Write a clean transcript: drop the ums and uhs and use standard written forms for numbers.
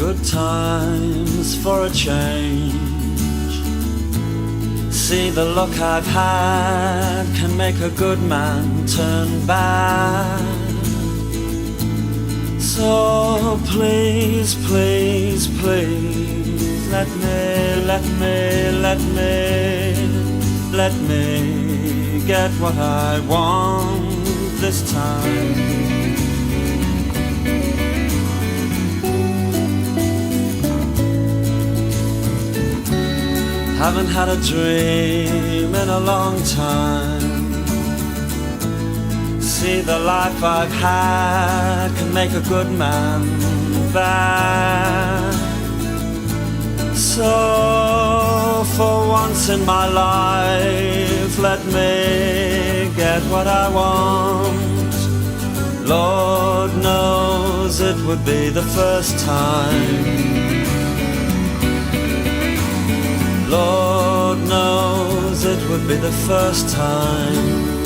Good times for a change. See, the luck I've had can make a good man turn bad. So please, please, please, let me get what I want this time. Haven't had a dream in a long time. See, the life I've had can make a good man bad. So for once in my life, let me get what I want. Lord knows it would be the first time. Lord knows it would be the first time.